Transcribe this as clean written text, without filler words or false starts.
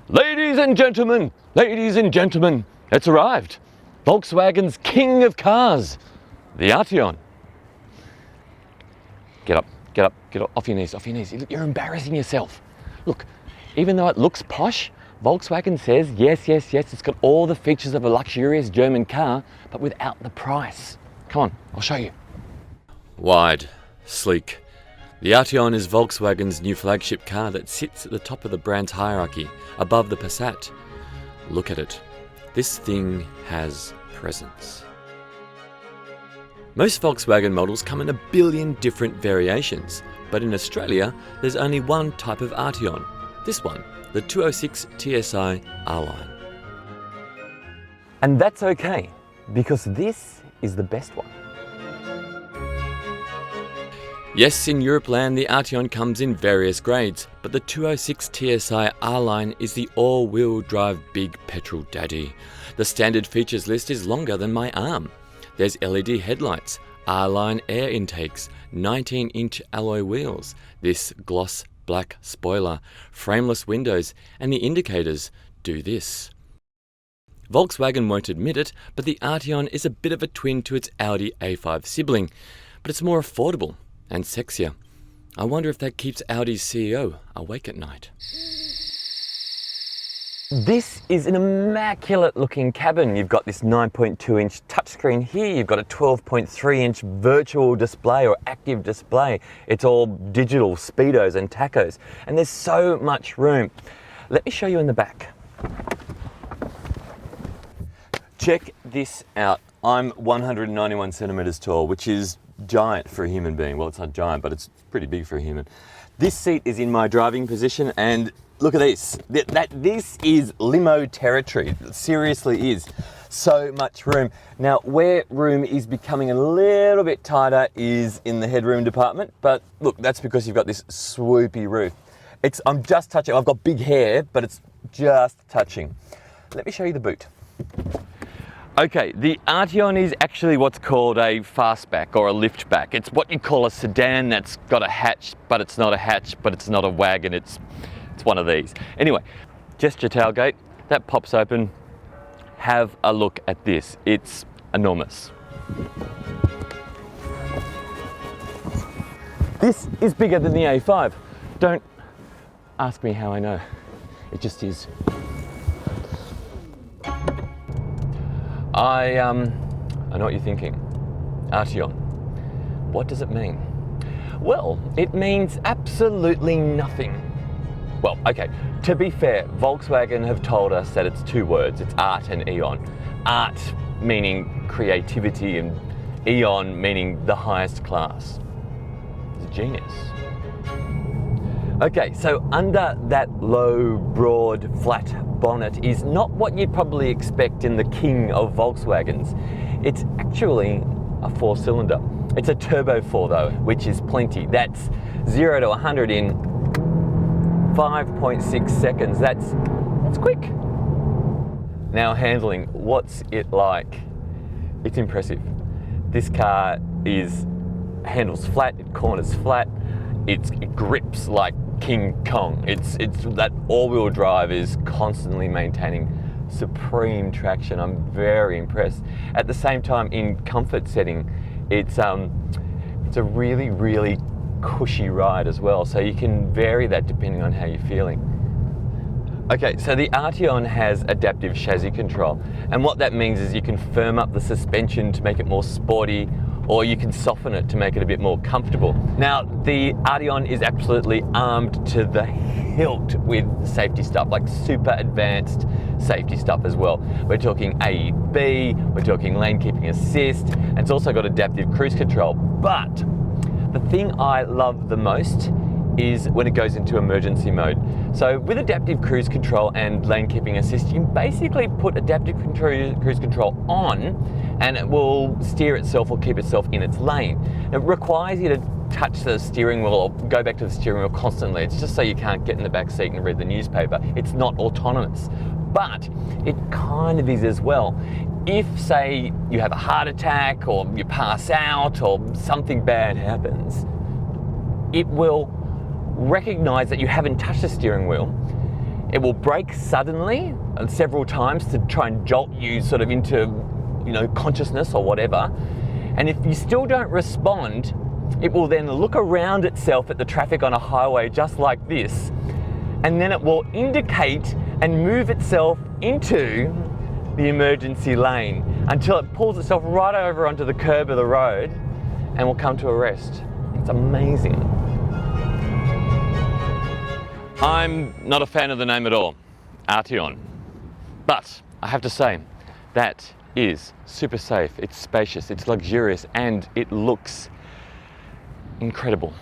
Ladies and gentlemen, it's arrived. Volkswagen's king of cars, the Arteon. Get up, off your knees. You're embarrassing yourself. Look, even though it looks posh, Volkswagen says, yes, it's got all the features of a luxurious German car, but without the price. Come on, I'll show you. Wide, sleek. The Arteon is Volkswagen's new flagship car that sits at the top of the brand's hierarchy, above the Passat. Look at it. This thing has presence. Most Volkswagen models come in 1 billion different variations, but in Australia there's only one type of Arteon. This one, the 206 TSI R-Line. And that's okay, because this is the best one. Yes, in Europe land, the Arteon comes in various grades, but the 206 TSI R-Line is the all-wheel drive big petrol daddy. The standard features list is longer than my arm. There's LED headlights, R-Line air intakes, 19-inch alloy wheels, this gloss black spoiler, frameless windows, and the indicators do this. Volkswagen won't admit it, but the Arteon is a bit of a twin to its Audi A5 sibling, but it's more affordable and sexier. I wonder if that keeps Audi's CEO awake at night. This is an immaculate looking cabin. You've got this 9.2-inch touchscreen here. You've got a 12.3-inch virtual display or active display. It's all digital speedos and tachos, and there's so much room. Let me show you in the back. Check this out. I'm 191 centimeters tall, which is giant for a human being. Well, it's not giant, but it's pretty big for a human. This seat is in my driving position, and look at this. This is limo territory. It seriously is. So much room. Now, where room is becoming a little bit tighter is in the headroom department, but look, that's because you've got this swoopy roof. I'm just touching. I've got big hair, but it's just touching. Let me show you the boot. Okay, the Arteon is actually what's called a fastback or a liftback. It's what you call a sedan that's got a hatch, but it's not a hatch, but it's not a wagon. It's one of these. Anyway, gesture tailgate, that pops open. Have a look at this. It's enormous. This is bigger than the A5. Don't ask me how I know. It just is. I know what you're thinking. Arteon. What does it mean? Well, it means absolutely nothing. Well, okay, to be fair, Volkswagen have told us that it's two words. It's art and eon. Art meaning creativity and eon meaning the highest class. It's a genius. Okay, so under that low, broad, flat bonnet is not what you'd probably expect in the king of Volkswagens. It's actually a 4-cylinder. It's a turbo 4 though, which is plenty. That's 0 to 100 in 5.6 seconds. That's quick. Now handling, what's it like? It's impressive. This car handles flat, it corners flat, it grips like King Kong. It's that all-wheel drive is constantly maintaining supreme traction. I'm very impressed. At the same time, in comfort setting, it's a really, really cushy ride as well. So you can vary that depending on how you're feeling. Okay, so the Arteon has adaptive chassis control, and what that means is you can firm up the suspension to make it more sporty, or you can soften it to make it a bit more comfortable. Now, the Arteon is absolutely armed to the hilt with safety stuff, like super advanced safety stuff as well. We're talking AEB, we're talking lane keeping assist, and it's also got adaptive cruise control. But the thing I love the most is when it goes into emergency mode. So with adaptive cruise control and lane keeping assist, you can basically put adaptive cruise control on and it will steer itself or keep itself in its lane. It requires you to touch the steering wheel or go back to the steering wheel constantly. It's just so you can't get in the back seat and read the newspaper. It's not autonomous, but it kind of is as well. If, say, you have a heart attack or you pass out or something bad happens, it will recognize that you haven't touched the steering wheel. It will brake suddenly several times to try and jolt you sort of into, consciousness or whatever. And if you still don't respond, it will then look around itself at the traffic on a highway just like this, and then it will indicate and move itself into the emergency lane until it pulls itself right over onto the curb of the road and will come to a rest. It's amazing. I'm not a fan of the name at all, Arteon, but I have to say that is super safe, it's spacious, it's luxurious, and it looks incredible.